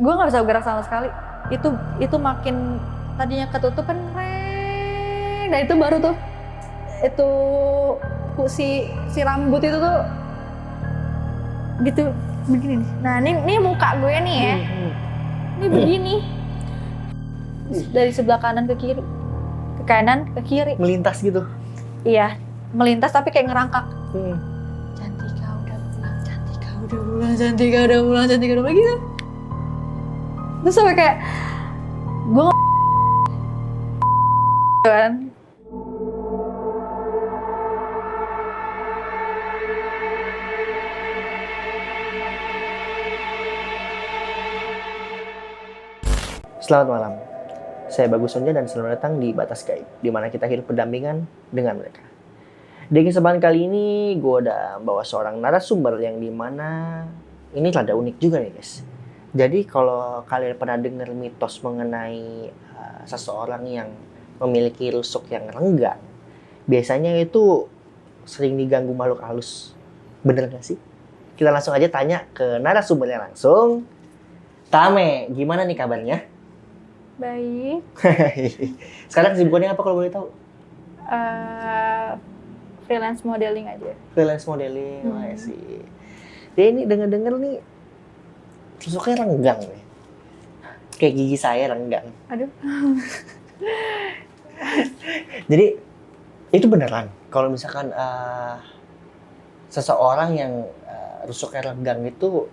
gue nggak bisa gerak sama sekali. Itu makin tadinya ketutup kan, dan itu baru tuh itu si rambut itu tuh gitu begini nih. Nah ini muka gue nih ya, ini begini dari sebelah kanan ke kiri, ke kanan ke kiri, melintas gitu. iya melintas tapi kayak ngerangkak. Cantika udah pulang, Cantika udah pulang, Cantika udah pulang, Cantika udah pulang gitu. Terus sampai kayak gue kan. Selamat malam, saya Bagus Sonja dan selamat datang di Batas Gaib, di mana kita hidup berdampingan dengan mereka. Di kesempatan kali ini, gue udah bawa seorang narasumber yang dimana ini rada unik juga nih guys. Jadi kalau kalian pernah dengar mitos mengenai seseorang yang memiliki rusuk yang renggang, biasanya itu sering diganggu makhluk halus. Bener gak sih? Kita langsung aja tanya ke narasumbernya langsung. Tame, gimana nih kabarnya? Baik. Sekarang kesibukannya apa kalau boleh tahu? Freelance modeling aja. Freelance modeling, wah sih. Dia ini denger-denger nih rusuknya renggang nih. Kayak gigi saya renggang. Aduh. Jadi itu beneran kalau misalkan seseorang yang rusuknya renggang itu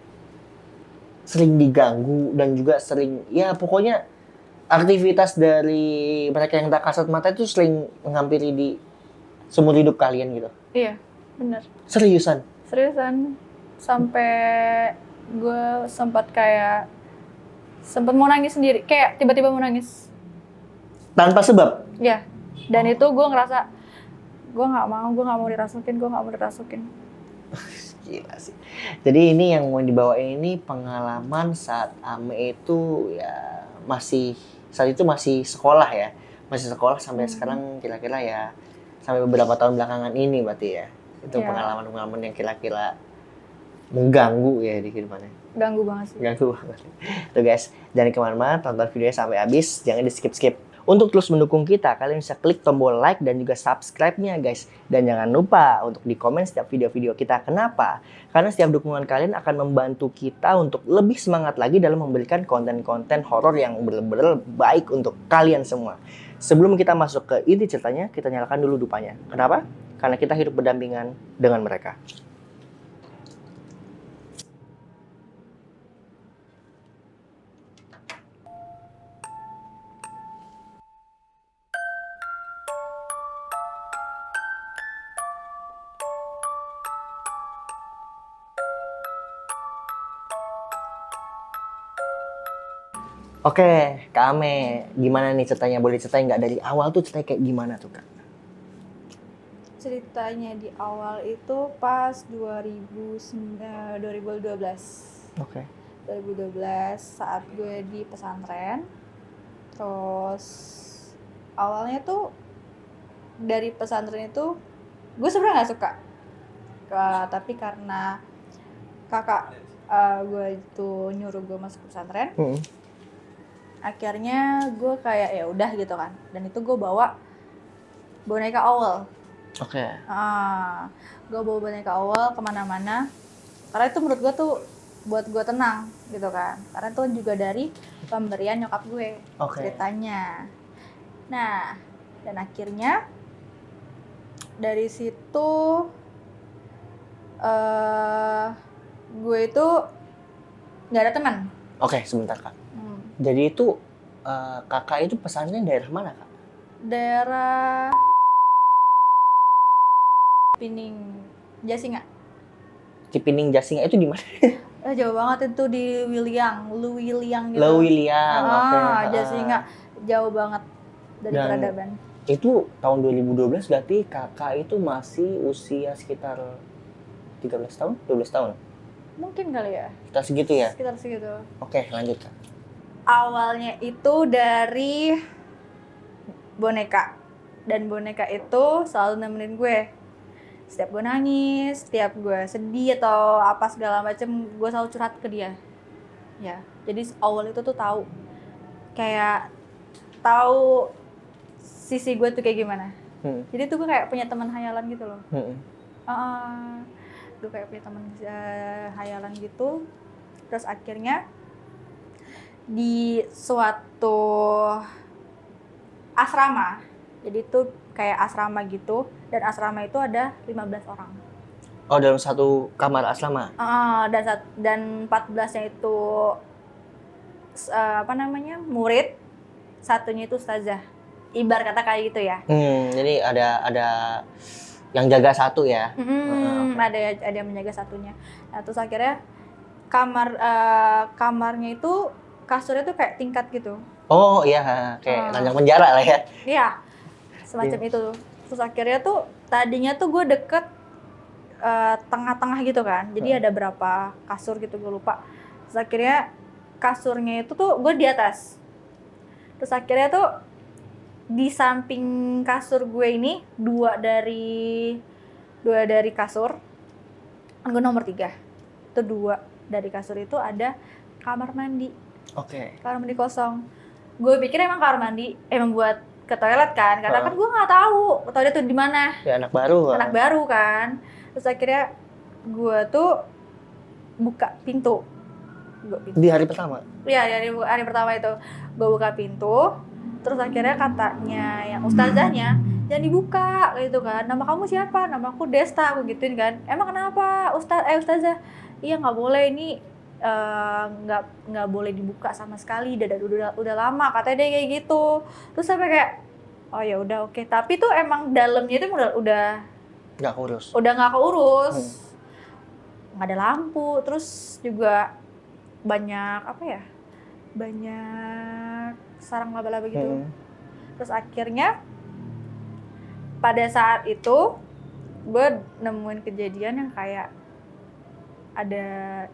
sering diganggu dan juga sering, ya pokoknya aktivitas dari mereka yang tak kasat mata itu sering menghampiri di seumur hidup kalian gitu. Iya, benar. Seriusan? Seriusan. Sampai gue sempat mau nangis sendiri, kayak tiba-tiba mau nangis. Tanpa sebab? Iya. Dan itu gue ngerasa gue nggak mau dirasukin. Gila sih. Jadi ini yang mau dibawain ini pengalaman saat Ame itu ya saat itu masih sekolah ya. Masih sekolah sampai sekarang kira-kira ya sampai beberapa tahun belakangan ini berarti ya. Itu pengalaman-pengalaman yang kira-kira mengganggu ya di kehidupannya. Ganggu banget sih. Ganggu banget. Tuh guys, jangan kemana-mana, tonton videonya sampai habis, jangan di skip-skip. Untuk terus mendukung kita, kalian bisa klik tombol like dan juga subscribe-nya guys. Dan jangan lupa untuk di komen setiap video-video kita. Kenapa? Karena setiap dukungan kalian akan membantu kita untuk lebih semangat lagi dalam memberikan konten-konten horor yang benar-benar baik untuk kalian semua. Sebelum kita masuk ke inti ceritanya, kita nyalakan dulu dupanya. Kenapa? Karena kita hidup berdampingan dengan mereka. Oke, Kak Ame, gimana nih ceritanya? Boleh ceritain nggak dari awal tuh ceritanya kayak gimana tuh Kak? Ceritanya di awal itu pas 2012. Oke. 2012 saat gue di pesantren. Terus awalnya tuh dari pesantren itu gue sebenarnya nggak suka. Tapi karena kakak gue itu nyuruh gue masuk pesantren. Akhirnya gue kayak ya udah gitu kan, dan itu gue bawa boneka owl. Oke. Gue bawa boneka owl kemana-mana karena itu menurut gue tuh buat gue tenang gitu kan, karena itu juga dari pemberian nyokap gue ceritanya. Nah, dan akhirnya dari situ gue itu nggak ada teman. Oke, sebentar Kak. Jadi itu kakak itu pesantren daerah mana Kak? Daerah Cipining Jasinga. Cipining Jasinga itu di mana? Jauh banget itu di Lewiliang gitu. Lewiliang, oke. Jasinga jauh banget dari peradaban. Itu tahun 2012 berarti kakak itu masih usia sekitar 13 tahun, 12 tahun? Mungkin kali ya. Sekitar segitu ya? Sekitar segitu. Oke, lanjut Kak. Awalnya itu dari boneka. Dan boneka itu selalu nemenin gue. Setiap gue nangis, setiap gue sedih atau apa segala macem, gue selalu curhat ke dia. Ya, jadi awal itu tuh tahu sisi gue tuh kayak gimana. Jadi tuh gue kayak punya teman hayalan gitu loh. Gue kayak punya teman hayalan gitu. Terus akhirnya di suatu asrama, jadi itu kayak asrama gitu, dan asrama itu ada 15 orang. Oh, dalam satu kamar asrama? Dan 14-nya itu murid, satunya itu ustazah. Ibarat kata kayak gitu ya. Jadi ada yang jaga satu ya? Ada yang menjaga satunya. Nah, terus akhirnya kamarnya itu kasurnya tuh kayak tingkat gitu. Oh iya, kayak ranjang penjara lah ya? Iya, semacam itu. Terus akhirnya tuh tadinya tuh gue deket tengah-tengah gitu kan. Jadi ada berapa kasur gitu, gue lupa. Terus akhirnya kasurnya itu tuh gue di atas. Terus akhirnya tuh di samping kasur gue ini dua dari kasur, gue nomor 3. Itu 2 dari kasur itu ada kamar mandi. Oke. Kamar mandi kosong. Gue pikir emang kamar mandi emang buat ke toilet kan, karena kan gue nggak tahu toilet tuh di mana. Ya anak baru kan. Terus akhirnya gue tuh buka pintu. Di hari pertama? Iya, dari hari pertama itu gue buka pintu. Terus akhirnya katanya yang ustazahnya, jangan dibuka gitu kan. Nama kamu siapa? Nama aku Desta, aku gituin kan. Emang kenapa ustazah? Iya nggak boleh, ini nggak boleh dibuka sama sekali. Udah lama katanya dia kayak gitu. Terus sampai kayak oh ya udah oke. Tapi tuh emang dalamnya itu udah nggak keurus. Nggak ada lampu. Terus juga banyak sarang laba-laba gitu. Terus akhirnya pada saat itu gue nemuin kejadian yang kayak ada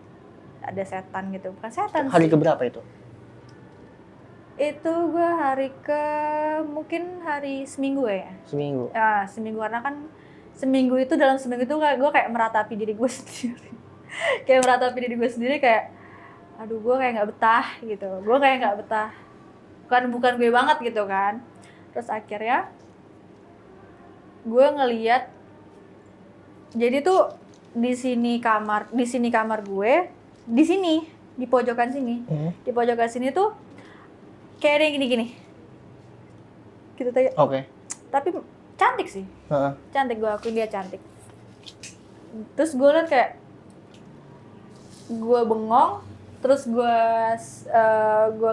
setan gitu. Bukan setan sih. Hari keberapa itu? Itu gue mungkin hari seminggu ya. Seminggu? Ya, seminggu, karena kan dalam seminggu itu gue kayak meratapi diri gue sendiri. Kayak aduh, gue kayak nggak betah gitu. Bukan gue banget gitu kan. Terus akhirnya gue ngeliat, jadi tuh di sini kamar gue, di pojokan sini tuh kayak ada yang gini-gini gitu tadi. Oke. Tapi cantik sih. Cantik, gue akuin dia cantik. Terus gue liat kayak gue bengong. Terus gue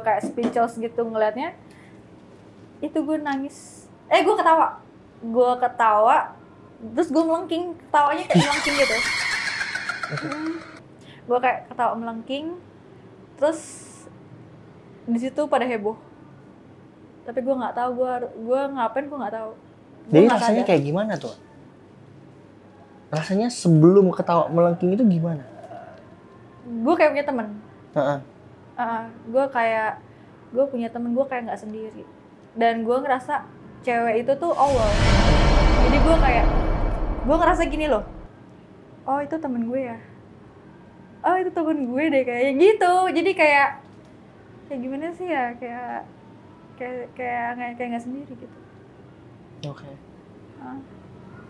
kayak speechless gitu ngeliatnya. Itu gue nangis. Gue ketawa. Terus gue melengking. Ketawanya kayak melengking gitu. Gue kayak ketawa melengking. Terus di situ pada heboh. Tapi gue nggak tahu gue ngapain, gue nggak tahu. Jadi rasanya kayak gimana tuh? Rasanya sebelum ketawa melengking itu gimana? Gue kayak punya temen. Gue punya temen, gue kayak nggak sendiri. Dan gue ngerasa cewek itu tuh Allah. Jadi gue ngerasa gini loh. Oh, itu temen gue ya. Oh, itu temen gue deh, kayak gitu. Jadi kayak gimana sih ya, kayak nggak sendiri gitu. Oke.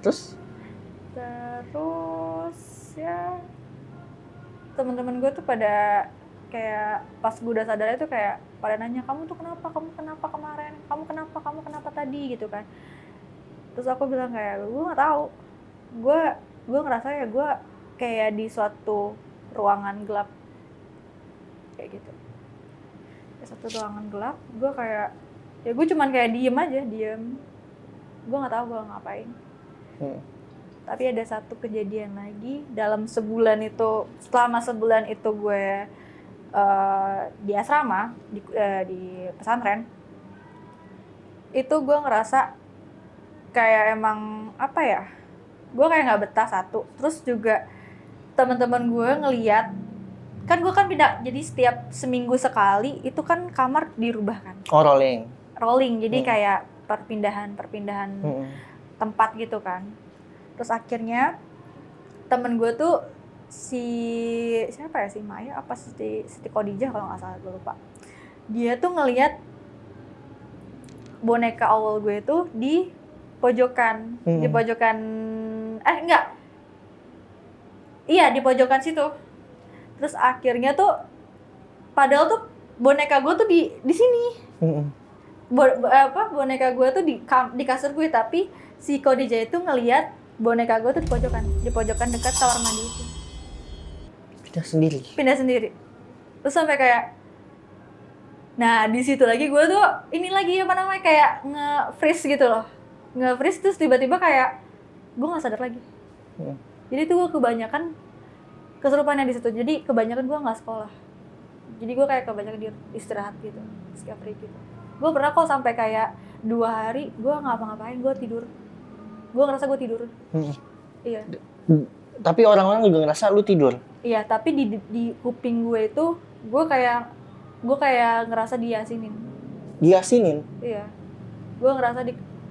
Terus ya teman-teman gue tuh pada kayak pas gue udah sadar itu kayak pada nanya, kamu kenapa kemarin, kamu kenapa tadi gitu kan. Terus aku bilang kayak gue nggak tahu, gue ngerasa ya gue kayak di suatu ruangan gelap kayak gitu. Di suatu ruangan gelap, gue kayak ya gue cuman kayak diem, gue nggak tahu gue ngapain. Tapi ada satu kejadian lagi dalam sebulan itu, selama sebulan itu gue di asrama, di pesantren, itu gue ngerasa kayak emang apa ya, gue kayak nggak betah satu. Terus juga teman-teman gue ngeliat, kan gue kan pindah, jadi setiap seminggu sekali itu kan kamar dirubah kan. Oh, rolling, jadi kayak perpindahan tempat gitu kan. Terus akhirnya temen gue tuh si siapa ya, si Maya apa Siti Khadijah kalau nggak salah, gue lupa. Dia tuh ngelihat boneka owl gue tuh di pojokan, di pojokan enggak. Iya, di pojokan situ. Terus akhirnya tuh padahal tuh boneka gue tuh di sini. Boneka gue tuh di kasur gue, tapi si Khadijah itu ngelihat boneka gue tuh di pojokan dekat kamar mandi itu. Pindah sendiri. Terus sampai kayak, nah di situ lagi gue tuh ini lagi apa namanya kayak nge-freeze gitu loh, nge-freeze. Terus tiba-tiba kayak gue nggak sadar lagi. Jadi tuh gue kebanyakan kesurupannya di situ. Jadi kebanyakan gue nggak sekolah. Jadi gue kayak kebanyakan istirahat gitu, skip free gitu. Gue pernah kok sampai kayak 2 hari gue nggak ngapa-ngapain, gue tidur. Gue ngerasa gue tidur. Iya. Tapi orang-orang juga ngerasa lu tidur. Iya, tapi di kuping gue itu gue kayak ngerasa diasinin. Diasinin? Iya. Gue ngerasa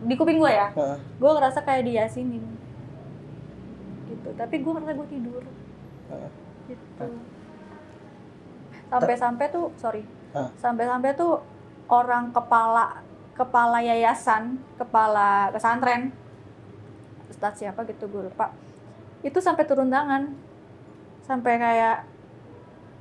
di kuping gue ya. Gue ngerasa kayak diasinin. Gitu. Tapi gue ngerasa gue tidur. Gitu. Sampai-sampai tuh orang kepala yayasan, kepala pesantren, ustadz siapa gitu gue lupa, itu sampai turun tangan, sampai kayak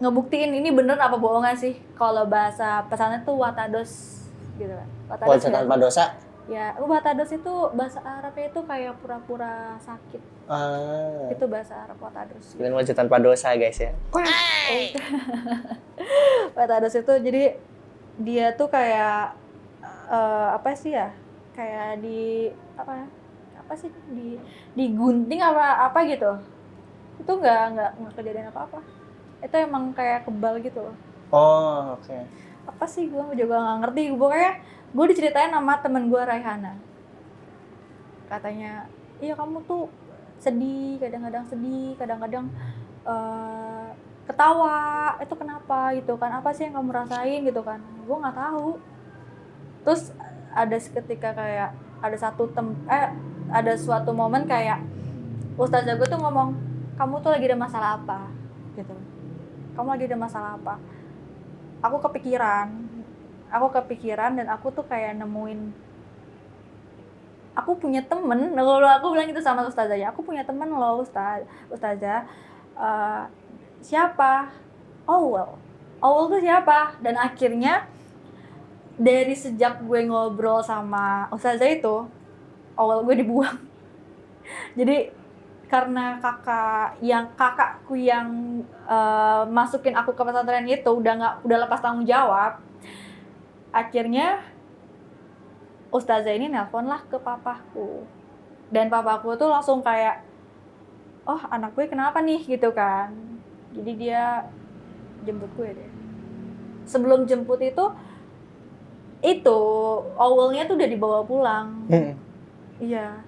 ngebuktiin ini bener apa bohongan sih. Kalau bahasa pesantren tuh watados gitu kan. Watados tanpa dosa? Ya, watados itu bahasa Arabnya itu kayak pura-pura sakit. Itu bahasa Arab watados. Dengan wajah tanpa dosa guys ya. Watados itu jadi dia tuh kayak apa sih ya? Kayak apa sih digunting apa gitu. Itu nggak kejadian apa-apa. Itu emang kayak kebal gitu loh. Oh, oke. Apa sih, gue juga nggak ngerti. Pokoknya gue diceritain sama temen gue Raihana. Katanya, iya kamu tuh sedih, kadang-kadang ketawa. Itu kenapa gitu kan? Apa sih yang kamu rasain gitu kan? Gue nggak tahu. Terus ada seketika kayak ada suatu momen kayak ustazah gue tuh ngomong, kamu tuh lagi ada masalah apa gitu. Kamu lagi ada masalah apa? Aku kepikiran dan aku tuh kayak nemuin, aku punya temen. Kalau aku bilang gitu sama ustazah ya, aku punya temen loh ustazah. Siapa? Owl tuh siapa? Dan akhirnya dari sejak gue ngobrol sama ustazah itu, Owl gue dibuang. Jadi karena kakakku yang masukin aku ke pesantren itu udah lepas tanggung jawab, akhirnya ustazah ini nelpon lah ke papaku, dan papaku tuh langsung kayak, oh anak gue kenapa nih gitu kan. Jadi dia jemput gue deh. Sebelum jemput itu owlnya tuh udah dibawa pulang. Iya.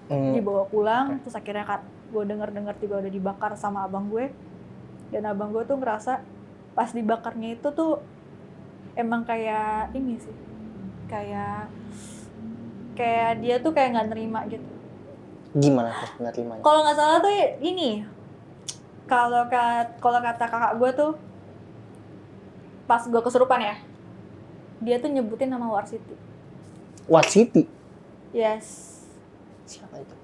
Dibawa pulang, terus akhirnya gue denger juga udah dibakar sama abang gue. Dan abang gue tuh ngerasa pas dibakarnya itu tuh emang kayak ini sih, kayak dia tuh kayak nggak nerima gitu. Gimana tuh nggak terimanya? Kalau nggak salah tuh ini, kalau kata kakak gue tuh pas gue kesurupan ya, dia tuh nyebutin nama Warsiti. Warsiti? Yes. Siapa itu?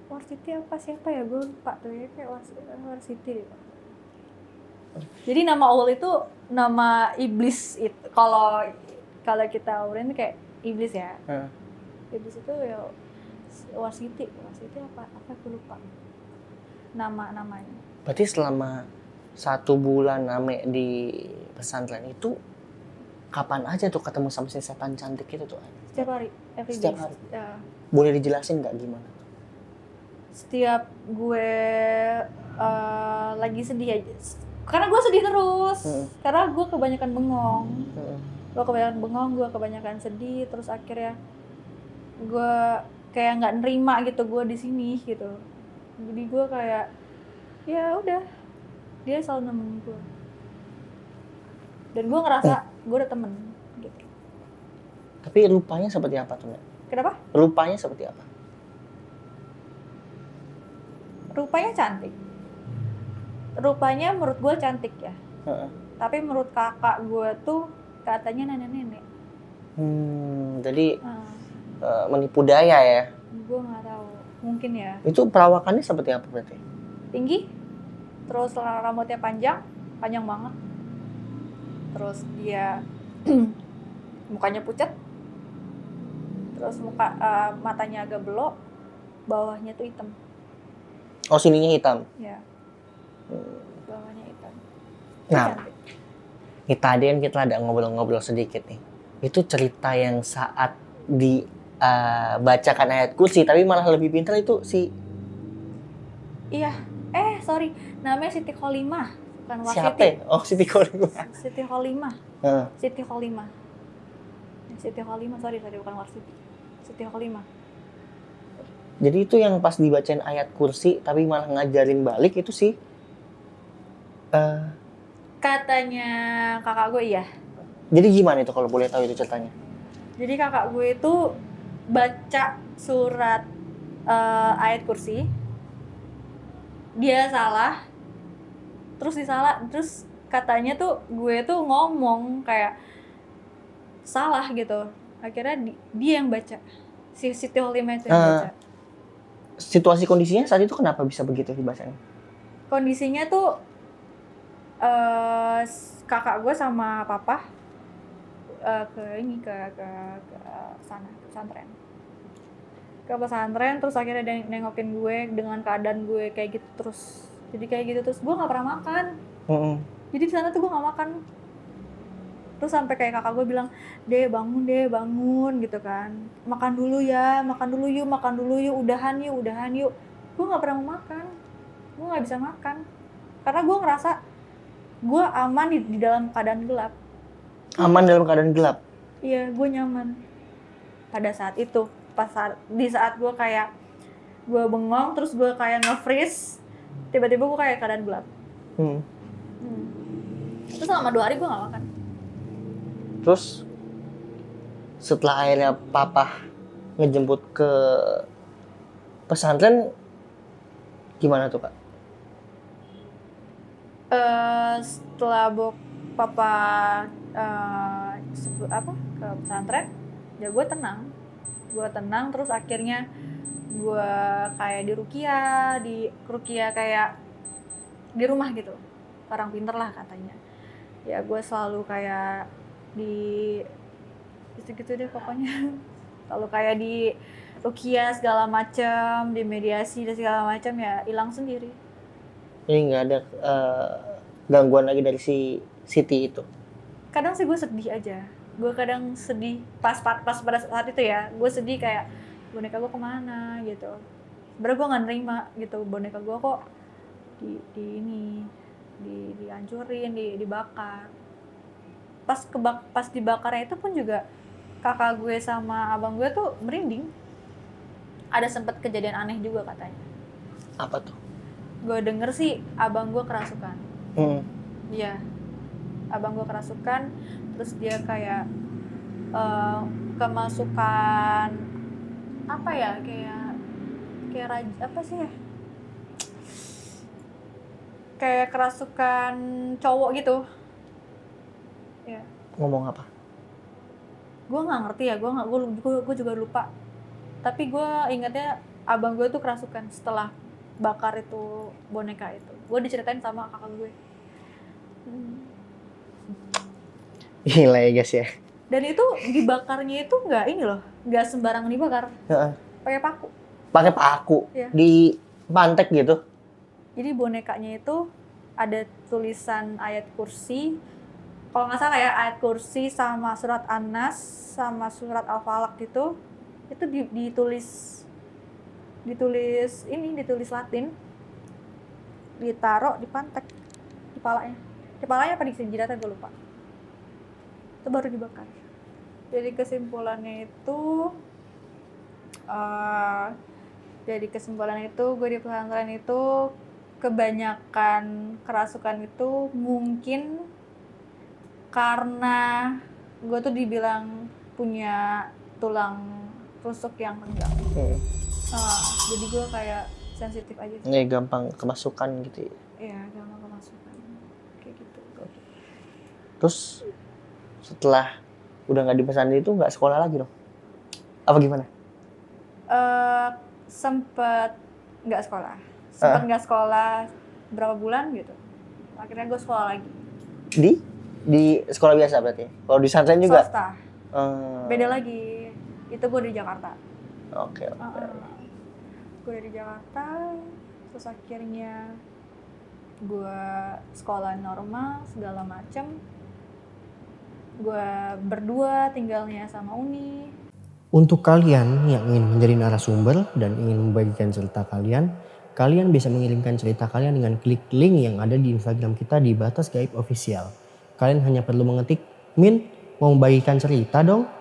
Warsiti siapa ya, gue lupa tuh ya, kayak Warsiti. Jadi nama owl itu nama iblis itu. Kalau kita uraiin kayak iblis ya. Iblis itu ya Warsiti apa aku lupa namanya. Berarti selama 1 bulan Ame di pesantren itu kapan aja tuh ketemu sama si setan cantik itu tuh? Setiap hari, Setiap hari. Ya. Boleh dijelasin nggak gimana? Setiap gue lagi sedih aja, karena gue sedih terus. Karena gue kebanyakan bengong. Gue kebanyakan sedih, terus akhirnya gue kayak nggak nerima gitu gue di sini gitu. Jadi gue kayak ya udah, dia selalu nemenin gue. Dan gue ngerasa gue udah temen gitu. Tapi rupanya seperti apa tuh, Mbak? Kenapa? Rupanya seperti apa? rupanya cantik. Rupanya menurut gue cantik ya. Tapi menurut kakak gue tuh katanya nenek-nenek. Jadi menipu daya ya. Gue nggak tahu, mungkin ya. Itu perawakannya seperti apa berarti? Tinggi, terus rambutnya panjang banget. Terus dia mukanya pucat, terus matanya agak belok, bawahnya tuh hitam. Oh, sininya hitam. Ya, bawahnya hitam. Nah, Cantik. tadi kan kita ada ngobrol-ngobrol sedikit nih. Itu cerita yang saat dibacakan ayat kursi, tapi malah lebih pintar itu si... Iya, sorry, namanya Siti Kholimah, bukan Warsiti. Siapa ya? Oh, Siti Kholimah. Siti Kholimah. Siti Kholimah. Siti Kholimah, sorry bukan Warsiti. Siti Kholimah. Jadi itu yang pas dibacain ayat kursi, tapi malah ngajarin balik itu sih. Katanya kakak gue iya. Jadi gimana itu kalau boleh tahu itu ceritanya? Jadi kakak gue itu baca surat ayat kursi, dia salah, terus katanya tuh gue tuh ngomong kayak salah gitu. Akhirnya dia yang baca, si Siti Kholimah itu yang baca. Situasi kondisinya saat itu kenapa bisa begitu dibacanya? Kondisinya tuh kakak gue sama papa ke sana, ke pesantren, terus akhirnya dia nengokin gue dengan keadaan gue kayak gitu terus. Jadi kayak gitu terus gue nggak pernah makan. Jadi di sana tuh gue nggak makan. Terus sampai kayak kakak gue bilang, deh bangun gitu kan, makan dulu yuk, udahan yuk. Gue nggak pernah mau makan, gue nggak bisa makan karena gue ngerasa gue aman di dalam keadaan gelap. Aman dalam keadaan gelap? Iya, gue nyaman pada saat itu. Di saat gue kayak gue bengong, terus gue kayak nge-freeze, tiba-tiba gue kayak keadaan gelap. Terus selama 2 hari gue gak makan. Terus setelah akhirnya papa ngejemput ke pesantren, gimana tuh Kak? Setelah papa ke pesantren, ya gue tenang terus akhirnya gue kayak di rukia kayak di rumah gitu, orang pinter lah katanya ya. Gue selalu kayak di gitu deh pokoknya selalu kayak di rukia segala macam, di mediasi dan segala macam, ya hilang sendiri. Jadi nggak ada gangguan lagi dari si Siti itu? Kadang sih gue sedih aja. Gue kadang sedih pas pada saat itu ya. Gue sedih kayak boneka gue kemana gitu. Sebenernya gue nggak nerima gitu, boneka gue kok dihancurin, dibakar. Pas dibakarnya itu pun juga kakak gue sama abang gue tuh merinding. Ada sempet kejadian aneh juga katanya. Apa tuh? Gue denger sih abang gue kerasukan. Iya, abang gue kerasukan, terus dia kayak kemasukan apa ya, kayak raja apa sih ya, kayak kerasukan cowok gitu ya. Ngomong apa? Gue nggak ngerti ya, gue juga lupa, tapi gue ingatnya abang gue tuh kerasukan setelah bakar itu boneka itu. Gue diceritain sama kakak gue. Gila ya guys ya. Dan itu dibakarnya itu nggak sembarangan dibakar. Pakai paku. Pakai paku. Ya. Di pantek gitu. Jadi bonekanya itu ada tulisan ayat kursi. Kalau nggak salah ya, ayat kursi sama surat An-Nas sama surat Al-Falaq gitu. Itu ditulis Latin. Ditaruh di pantek, di kepalanya apa di jidatnya gue lupa. Itu baru dibakar. Jadi kesimpulannya itu gue di pesantren itu kebanyakan kerasukan itu mungkin karena gue tuh dibilang punya tulang rusuk yang renggang. Jadi gue kayak sensitif aja sih. Nggak gampang kemasukan gitu ya. Iya, gampang kemasukan kayak gitu. Terus setelah udah nggak di pesantren itu nggak sekolah lagi dong? Apa gimana? Sempet nggak sekolah berapa bulan gitu, akhirnya gue sekolah lagi Di sekolah biasa berarti? Kalau di pesantren juga? swasta. Beda lagi, itu gue di Jakarta. Oke. Gue dari Jakarta, terus akhirnya gue sekolah normal segala macem. Gue berdua tinggalnya sama Uni. Untuk kalian yang ingin menjadi narasumber dan ingin membagikan cerita kalian, kalian bisa mengirimkan cerita kalian dengan klik link yang ada di Instagram kita di Batas Gaib Official. Kalian hanya perlu mengetik, Min, mau membagikan cerita dong?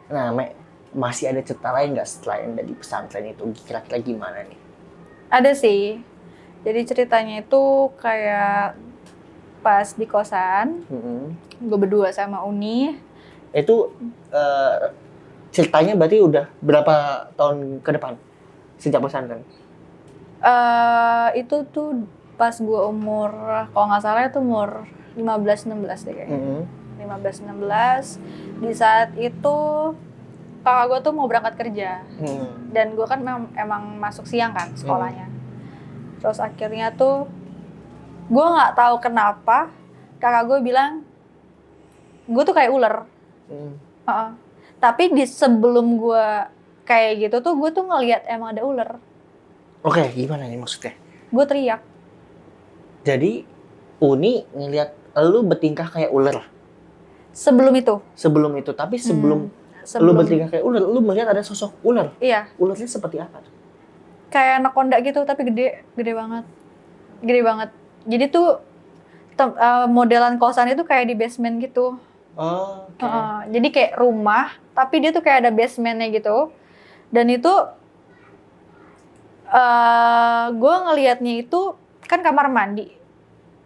Nah, masih ada cerita lain nggak selain dari pesantren itu? Kira-kira gimana nih? Ada sih, jadi ceritanya itu kayak pas di kosan, gue berdua sama Uni. Itu ceritanya berarti udah berapa tahun ke depan sejak pesantren? Itu tuh pas gue umur, kalau nggak salah itu umur 15-16 deh kayaknya. 15-16, di saat itu kakak gue tuh mau berangkat kerja. Dan gue kan emang masuk siang kan sekolahnya. Terus akhirnya tuh gue nggak tahu kenapa kakak gue bilang gue tuh kayak ular. Tapi di sebelum gue kayak gitu tuh gue tuh ngelihat emang ada ular. Oke, gimana nih maksudnya? Gue teriak. Jadi Uni ngelihat lu bertingkah kayak ular. Sebelum itu, Tapi sebelum lu bertingkah kayak ular, lu melihat ada sosok ular. Iya. Ularnya seperti apa? Kayak anaconda gitu tapi gede banget. Jadi tuh modelan kosan itu kayak di basement gitu. Oke. Jadi kayak rumah, tapi dia tuh kayak ada basementnya gitu. Dan itu gue ngelihatnya itu kan kamar mandi.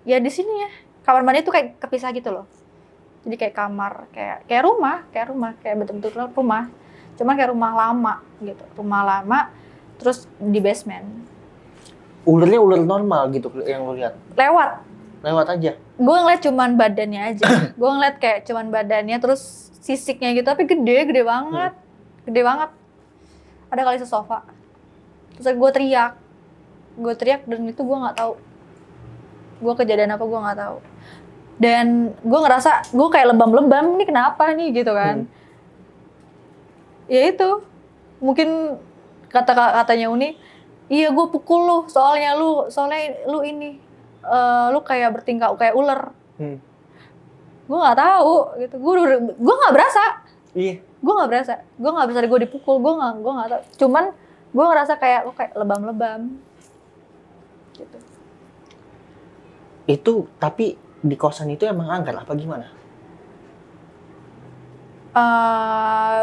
Ya di sini ya, kamar mandi tuh kayak kepisah gitu loh. Jadi kayak kamar, kayak rumah, kayak betul-betul rumah. Cuman kayak rumah lama gitu, terus di basement. Ularnya ular normal gitu yang lu lihat? Lewat aja? Gue ngeliat cuman badannya aja. Gue ngeliat kayak cuman badannya, terus sisiknya gitu, tapi gede banget. Ada kali sesofa. Terus gue teriak dan itu gue nggak tahu. Gue kejadian apa gue nggak tahu. Dan gue ngerasa gue kayak lebam-lebam, ini kenapa nih gitu kan. Ya itu, mungkin katanya Uni, iya gue pukul lu, soalnya lu ini, lu kayak bertingkah kayak ular. Gue nggak tahu gitu, gue nggak berasa. Iya. Gue nggak berasa gue dipukul, gue nggak tahu. Cuman gue ngerasa kayak lebam-lebam. Gitu. Itu tapi di kosan itu emang angker apa gimana?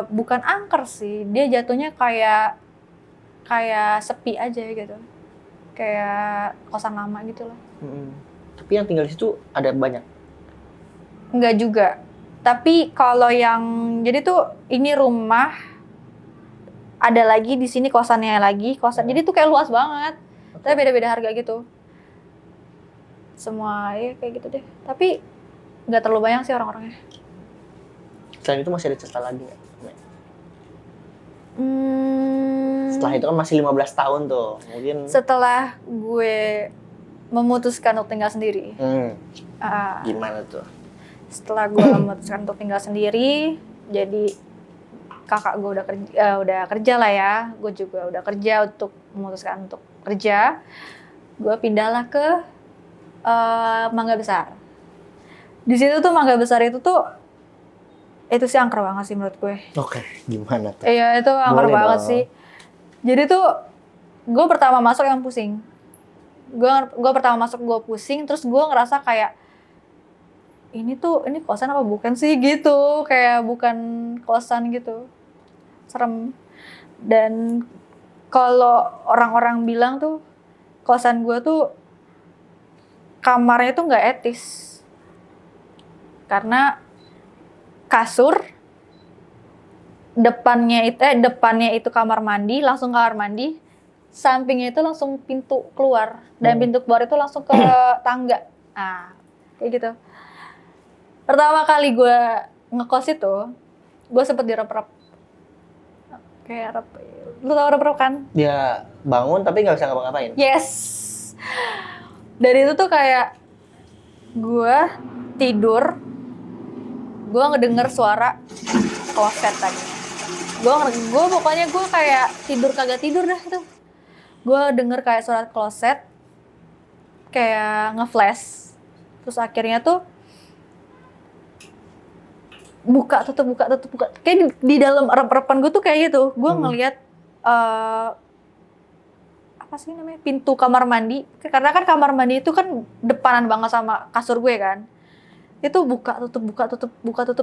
Bukan angker sih, dia jatuhnya kayak sepi aja gitu, kayak kosan lama gitu lah. Tapi yang tinggal di situ ada banyak? Enggak juga, tapi kalau yang jadi tuh ini rumah, ada lagi di sini kosannya lagi, jadi tuh kayak luas banget, tapi beda-beda harga gitu. Semua ya kayak gitu deh, tapi nggak terlalu banyak sih orang-orangnya. Selain itu masih ada cerita lagi nggak? Setelah itu kan masih 15 tahun tuh, mungkin. Setelah gue memutuskan untuk tinggal sendiri. Gimana tuh? Setelah gue memutuskan untuk tinggal sendiri, jadi kakak gue udah kerja lah ya, gue juga udah kerja untuk memutuskan untuk kerja. Gue pindahlah ke Mangga Besar. Di situ tuh Mangga Besar itu sih angker banget sih menurut gue. Oke, gimana tuh? Iya, itu angker banget sih. Jadi tuh gue pertama masuk yang pusing. Gue pertama masuk gue pusing, terus gue ngerasa kayak ini kosan apa bukan sih gitu, kayak bukan kosan gitu. Serem. Dan kalau orang-orang bilang tuh kosan gue tuh kamarnya itu nggak etis. Karena kasur depannya itu kamar mandi, langsung kamar mandi, sampingnya itu langsung pintu keluar, dan pintu keluar itu langsung ke tangga. Nah, kayak gitu. Pertama kali gue ngekos itu, gue sempet direp-rep. Kayak rep. Lu tau rep-rep kan? Ya bangun tapi nggak bisa ngapa-ngapain. Yes. Dari itu tuh kayak gue tidur, gue ngedenger suara kloset tadinya. Gue pokoknya gue kayak tidur kagak tidur dah tuh. Gue denger kayak suara kloset, kayak ngeflash. Terus akhirnya tuh buka tutup. Kayak di dalam rep-repan gue tuh kayak gitu. Gue ngelihat apa sih namanya, pintu kamar mandi. Karena kan kamar mandi itu kan depanan banget sama kasur gue kan. Itu buka tutup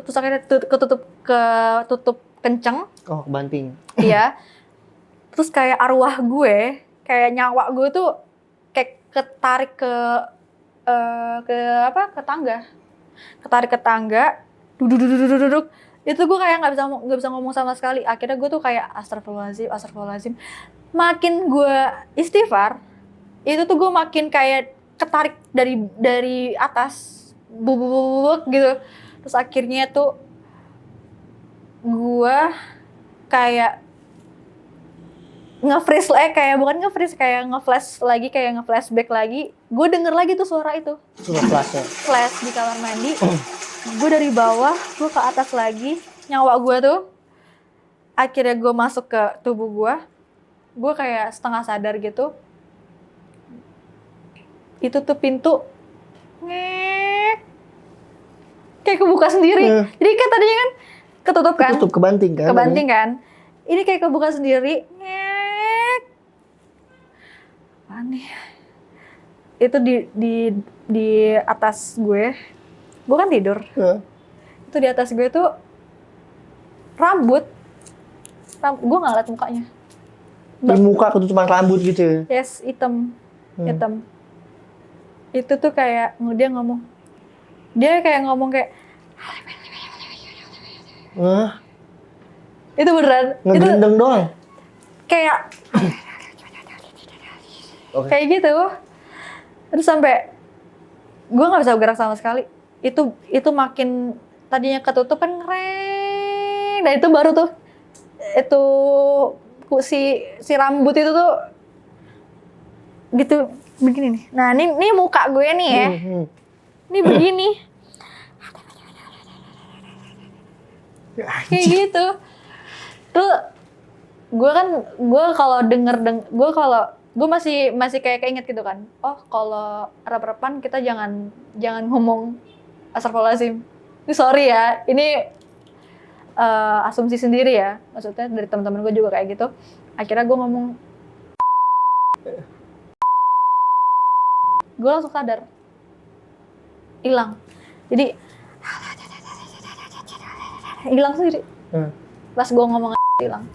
terus akhirnya ketutup kenceng. Oh, banting. Iya. Terus kayak arwah gue, kayak nyawa gue tuh kayak ketarik ke tangga. Ketarik ke tangga, duduk. Itu gue kayak nggak bisa ngomong sama sekali. Akhirnya gue tuh kayak astagfirullahaladzim. Makin gue istighfar, itu tuh gue makin kayak ketarik dari atas, bubuk gitu. Terus akhirnya tuh gue kayak nge-freeze kayak nge-flashback lagi. Gue denger lagi tuh suara itu. Suara flashnya. Flash di kamar mandi. Gue dari bawah, gue ke atas lagi. Nyawa gue tuh. Akhirnya gue masuk ke tubuh gue. Gue kayak setengah sadar gitu. Itu tuh pintu ngek. Kayak kebuka sendiri. Jadi kan tadinya kan ketutup kan? Kebanting kan? Ini kayak kebuka sendiri. Ngek. Aneh. Itu di atas gue. Gue kan tidur. Itu di atas gue tuh rambut. Gue nggak liat mukanya. Di muka ketutupan rambut gitu ya? Yes, hitam. Itu tuh kayak dia ngomong. Dia kayak ngomong kayak itu beneran. Ngegendeng doang? Kayak Okay. kayak gitu. Terus sampai gue nggak bisa gerak sama sekali. Itu makin tadinya ketutup kan ngereng. Dan itu baru tuh itu si rambut itu tuh gitu begini nih. Nah, ini muka gue nih ya. Ini begini. Kayak gitu. Tuh gue masih kayak keinget gitu kan. Oh, kalau rep-repan kita jangan ngomong astagfirullahaladzim. Ini sorry ya. Ini asumsi sendiri ya. Maksudnya dari teman-teman gue juga kayak gitu. Akhirnya gue ngomong, gue langsung sadar. Hilang. Jadi hilang sendiri. Pas gue ngomong hilang.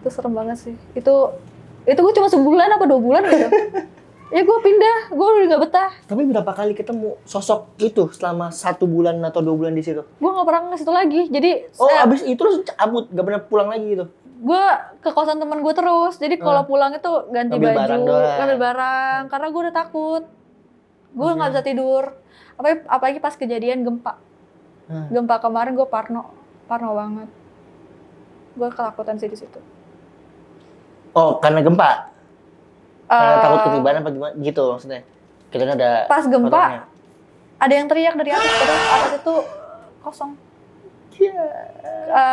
Itu serem banget sih. Itu gue cuma sebulan apa 2 bulan gitu. Ya gue pindah, gue udah gak betah. Tapi berapa kali ketemu sosok itu selama 1 bulan atau 2 bulan di situ? Gue gak pernah ke situ lagi. Jadi abis itu langsung cabut, gak pernah pulang lagi gitu? Gue ke kosan teman gue terus. Jadi kalau pulang itu ganti baju, ngambil barang. Karena gue udah takut. Gue nggak bisa tidur. Apalagi pas kejadian gempa. Gempa kemarin gue parno banget. Gue ketakutan sih di situ. Oh, karena gempa? Karena takut ketiban apa gimana gitu maksudnya? Kira ada pas gempa fotonya. Ada yang teriak dari atas, terus atas itu kosong.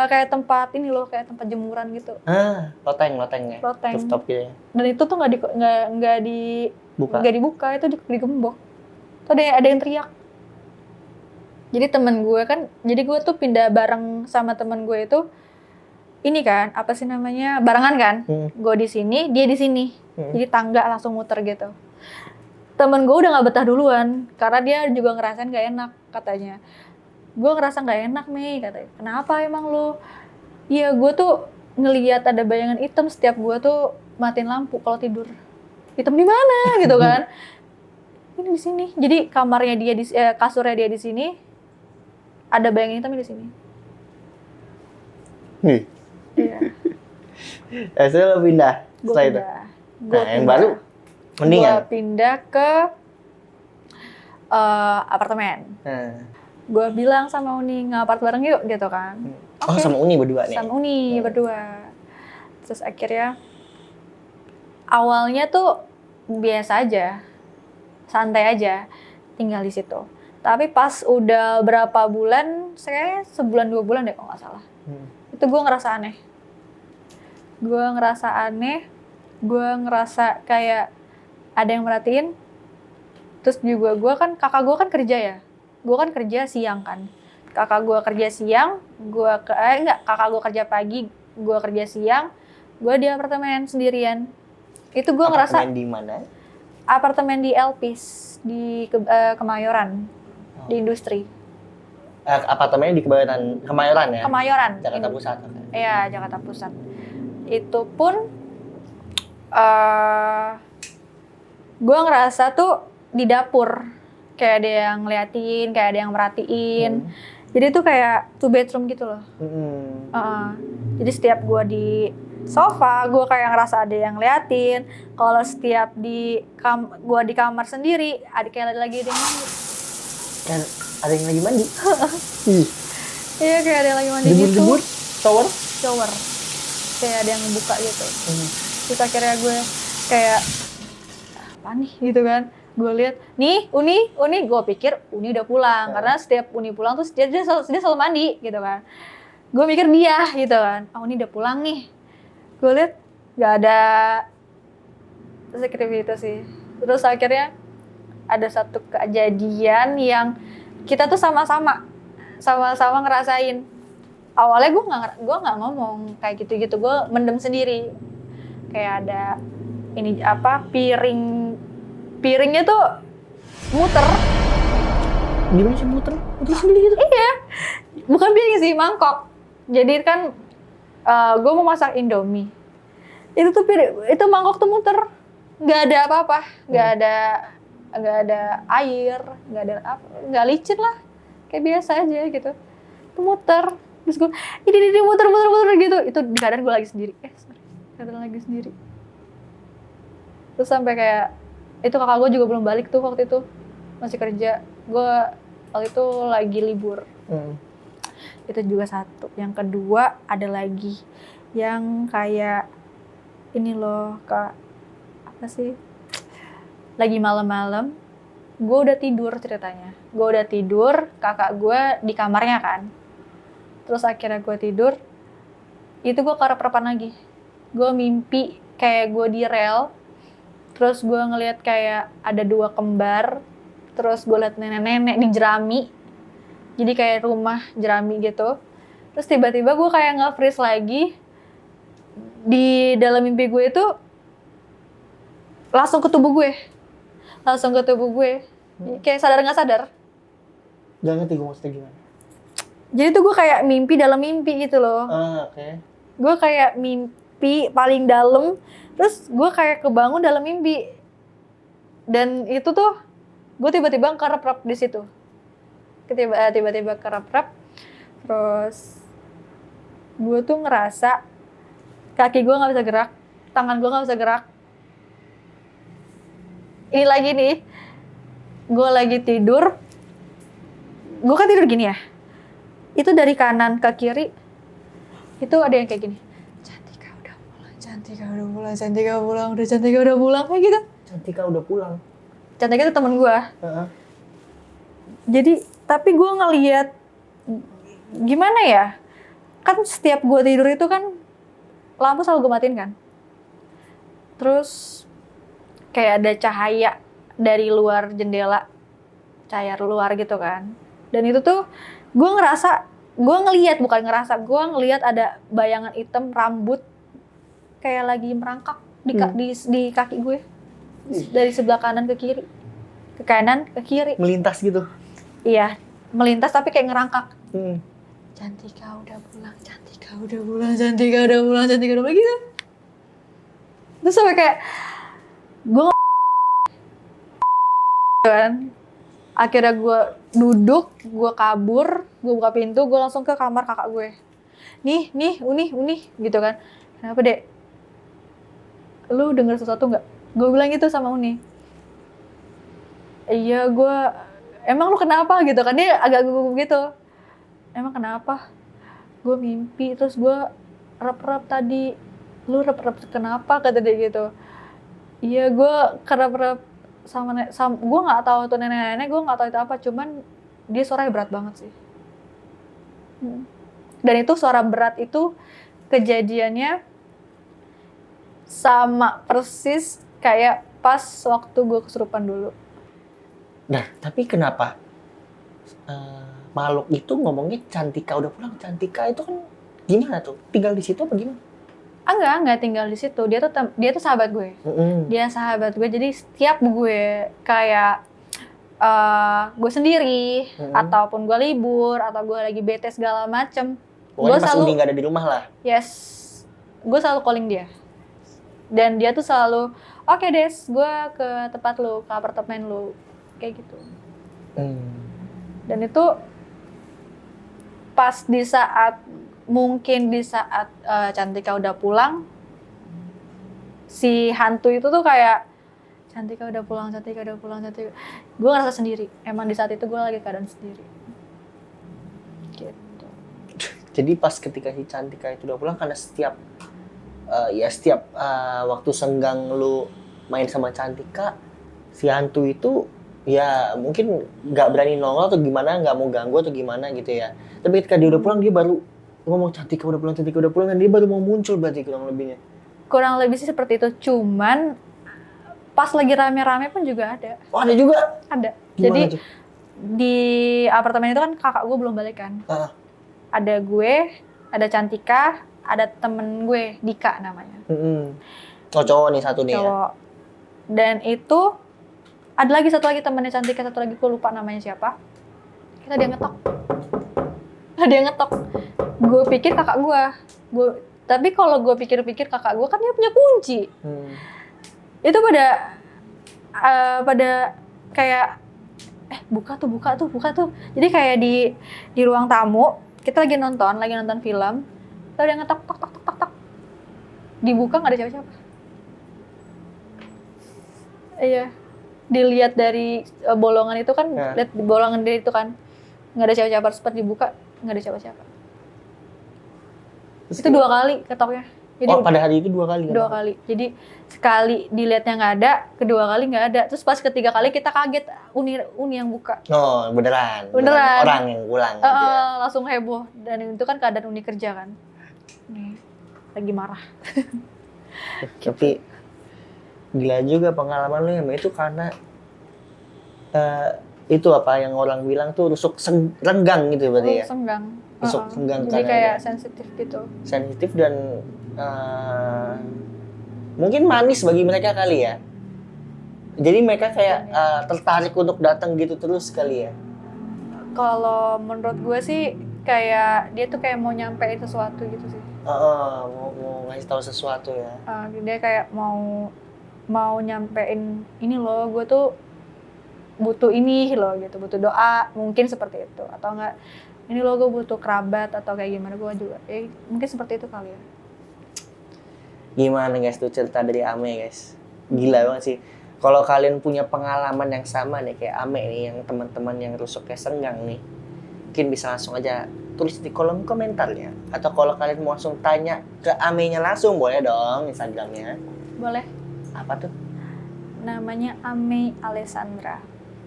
Kayak tempat ini loh, kayak tempat jemuran gitu. Loteng ya. Rooftop gitu ya. Dan itu tuh nggak dibuka, itu digembok. Tuh ada yang teriak. Jadi gue tuh pindah bareng sama temen gue itu. Ini kan, apa sih namanya, barengan kan? Gue di sini, dia di sini. Jadi tangga langsung muter gitu. Temen gue udah gak betah duluan, karena dia juga ngerasain gak enak katanya. Gue ngerasa gak enak nih, katanya. Kenapa emang lu? Iya, gue tuh ngelihat ada bayangan hitam setiap gue tuh matiin lampu kalau tidur. Hitam di mana gitu kan? ini di sini. Jadi kamarnya dia kasurnya dia di sini, ada bayangan hitam di sini. Iya. Setelah lo pindah Gue setelah itu. pindah. Nah, yang baru mendingan. Gue pindah ke apartemen. Gue bilang sama Uni ngapart bareng yuk gitu kan. Oh, sama Uni berdua nih. Sama Uni berdua. Terus akhirnya awalnya tuh biasa aja, santai aja tinggal di situ. Tapi pas udah berapa bulan, saya sebulan 2 bulan deh kalau nggak salah. Itu gue ngerasa aneh. Gue ngerasa kayak ada yang merhatiin. Terus juga kakak gue kan kerja ya. Gue kan kerja siang kan. Kakak gue kerja siang, kakak gue kerja pagi, gue kerja siang, gue di apartemen sendirian. Itu gue ngerasa. Apartemen di mana? Apartemen di Elpis di Kemayoran, di industri. Apartemennya di Kemayoran ya? Kemayoran. Jakarta Pusat. Iya, Jakarta Pusat. Itu pun gue ngerasa tuh di dapur kayak ada yang ngeliatin, kayak ada yang merhatiin. Jadi tuh kayak 2 bedroom gitu loh. Jadi setiap gue di sofa, gue kayak ngerasa ada yang ngeliatin. Kalau setiap gue di kamar sendiri, kayak lagi ada yang mandi. Kan ada yang lagi mandi? Iya, kayak ada yang lagi mandi gitu. Debur-debur? Shower? Kayak ada yang buka gitu. Terus akhirnya gue kayak, apa nih gitu kan. Gue lihat, nih Uni, gue pikir Uni udah pulang. Karena setiap Uni pulang tuh dia selalu mandi gitu kan. Gue mikir dia gitu kan, Uni udah pulang nih. Gue lihat gak ada sekrip itu sih. Terus akhirnya ada satu kejadian yang kita tuh sama-sama ngerasain. Awalnya gue nggak ngomong kayak gitu-gitu, gue mendem sendiri. Kayak ada piringnya tuh muter. Gimana sih muter? Muter sendiri gitu? Iya, bukan piring sih, mangkok. Jadi kan gue mau masak Indomie. Itu mangkok tuh muter, nggak ada apa-apa, nggak ada air, nggak licin lah, kayak biasa aja gitu. Itu muter, terus gue, ini muter gitu. Itu di keadaan gue lagi sendiri. Keadaan lagi sendiri. Terus sampai kayak itu kakak gue juga belum balik tuh waktu itu, masih kerja. Gue waktu itu lagi libur. Itu juga satu. Yang kedua ada lagi yang kayak ini loh Kak, apa sih, lagi malam-malam gue udah tidur ceritanya. Gue udah tidur, kakak gue di kamarnya kan. Terus akhirnya gue tidur, itu gue kerep-kerepan lagi. Gue mimpi kayak gue di rel, terus gue ngeliat kayak ada 2 kembar, terus gue liat nenek-nenek di jerami. Jadi kayak rumah jerami gitu. Terus tiba-tiba gue kayak nge-freeze lagi. Di dalam mimpi gue itu langsung ke tubuh gue. Kayak sadar nggak sadar. Gak ngerti gue maksudnya gimana. Jadi tuh gue kayak mimpi dalam mimpi gitu loh. Oke. Gue kayak mimpi paling dalam. Terus gue kayak kebangun dalam mimpi. Dan itu tuh gue tiba-tiba kerep-rep di situ. Tiba-tiba kerep-rep. Terus gue tuh ngerasa kaki gue nggak bisa gerak, tangan gue nggak bisa gerak. Ini lagi nih, gue lagi tidur. Gue kan tidur gini ya. Itu dari kanan ke kiri, itu ada yang kayak gini. Cantika udah pulang, Cantika udah pulang, kayak gitu. Cantika udah pulang. Cantika itu temen gue. Jadi, tapi gue ngeliat, gimana ya? Kan setiap gue tidur itu kan lampu selalu gue matiin kan. Terus kayak ada cahaya dari luar jendela, cahaya luar gitu kan. Dan itu tuh gue ngeliat ada bayangan hitam rambut kayak lagi merangkak di kaki gue. Dari sebelah kanan ke kiri. Ke kanan, ke kiri. Melintas gitu? Iya, melintas tapi kayak ngerangkak. Cantika udah pulang gitu. Terus sampai kayak gue kan. Akhirnya gue duduk, gue kabur, gue buka pintu, gue langsung ke kamar kakak gue. Nih, Uni, gitu kan. Kenapa, Dek? Lu denger sesuatu nggak? Gue bilang gitu sama Uni. Iya, emang lu kenapa gitu kan? Dia agak gugup gitu. Emang kenapa? Gue mimpi, terus gue rep-rep tadi. Lu rep-rep kenapa? Kata dia gitu. Iya, gue kerep-rep sama gue nggak tahu tuh nenek-nenek, gue nggak tahu itu apa, cuman dia suaranya berat banget sih. Dan itu suara berat itu kejadiannya sama persis kayak pas waktu gue kesurupan dulu. Nah, tapi kenapa makhluk itu ngomongnya Cantika udah pulang? Cantika itu kan gimana tuh? Tinggal di situ apa gimana? Enggak tinggal di situ. Dia tuh sahabat gue. Dia sahabat gue. Jadi setiap gue kayak gue sendiri ataupun gue libur atau gue lagi bete segala macem, Pokoknya gue pas selalu Uni nggak ada di rumah lah. yes, gue selalu calling dia. Dan dia tuh selalu oke, Des, gue ke tempat lu, ke apartemen lu, kayak gitu. Dan itu pas mungkin di saat Cantika udah pulang, si hantu itu tuh kayak Cantika udah pulang. Gue ngerasa sendiri. Emang di saat itu gue lagi keadaan sendiri. Gitu. Jadi pas ketika si Cantika itu udah pulang, karena setiap waktu senggang lu main sama Cantika, si hantu itu ya mungkin nggak berani nongol atau gimana, nggak mau ganggu atau gimana gitu ya. Tapi ketika dia udah pulang, dia baru ngomong Cantika udah pulang, dan dia baru mau muncul berarti kurang lebihnya. Kurang lebih sih seperti itu, cuman pas lagi rame-rame pun juga ada. Oh, ada juga? Ada. Gimana Jadi tuh? di apartemen itu kan kakak gue belum balik kan. Ada gue, ada Cantika, ada temen gue, Dika namanya. Oh, cowok nih satu nih Cowok. Dan itu ada lagi satu lagi temennya Cantika, satu lagi gue lupa namanya siapa. Kita dia ngetok. Gue pikir kakak gue. Tapi kalau gue pikir-pikir kakak gue kan dia punya kunci. Itu pada kayak buka tuh. Jadi kayak di ruang tamu, kita lagi nonton film. Kita dia ngetok tok. Dibuka nggak ada siapa-siapa. Iya. Dilihat dari bolongan itu kan, lihat di bolongan dari itu kan nggak ada siapa-siapa. Sempat dibuka nggak ada siapa-siapa. Itu 2 kali ketoknya. Jadi pada hari itu 2 kali? 2 kali. Jadi sekali dilihatnya nggak ada, kedua kali nggak ada. Terus pas ketiga kali kita kaget, Uni yang buka. Oh, beneran. Orang yang pulang. Langsung heboh. Dan itu kan keadaan Uni kerja kan. Nih, lagi marah. Tapi gila juga pengalaman lu ya, itu karena itu apa yang orang bilang tuh rusuk renggang gitu berarti ya? Senggang. Rusuk renggang. Jadi kayak sensitif gitu. Sensitif dan mungkin manis bagi mereka kali ya. Jadi mereka kayak tertarik untuk datang gitu terus kali ya. Kalau menurut gue sih kayak dia tuh kayak mau nyampein sesuatu gitu sih. Mau ngasih tahu sesuatu ya. Dia kayak mau nyampein ini loh, gue tuh butuh ini loh gitu, butuh doa, mungkin seperti itu. Atau enggak, ini loh gue butuh kerabat atau kayak gimana, gue juga. Mungkin seperti itu kali ya. Gimana guys tuh cerita dari Ame guys. Gila banget sih. Kalau kalian punya pengalaman yang sama nih kayak Ame nih, yang teman-teman yang rusuknya senggang nih, mungkin bisa langsung aja tulis di kolom komentarnya. Atau kalau kalian mau langsung tanya ke Ame-nya langsung, boleh dong Instagramnya. Boleh. Apa tuh? Namanya Ame Alessandra.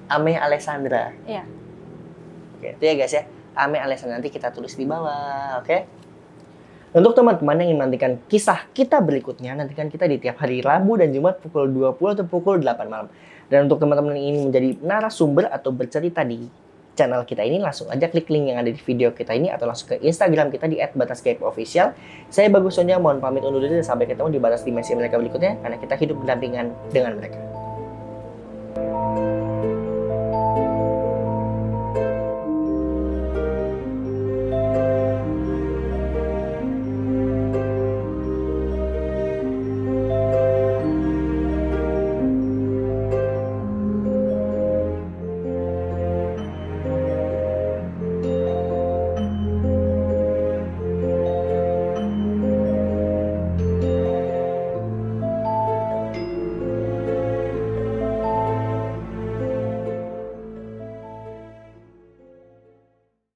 Ame Alessandra. Iya. Oke, itu ya guys ya. Ame Alessandra, nanti kita tulis di bawah, oke? Untuk teman-teman yang ingin menantikan kisah kita berikutnya, nantikan kita di tiap hari Rabu dan Jumat pukul 20 atau pukul 8 malam. Dan untuk teman-teman yang ingin menjadi narasumber atau bercerita di channel kita ini, langsung aja klik link yang ada di video kita ini atau langsung ke Instagram kita di @batasgaibofficial. Saya Bagus Sonja, mohon pamit undur diri dan sampai ketemu di Batas Dimensi mereka berikutnya, karena kita hidup berdampingan dengan mereka.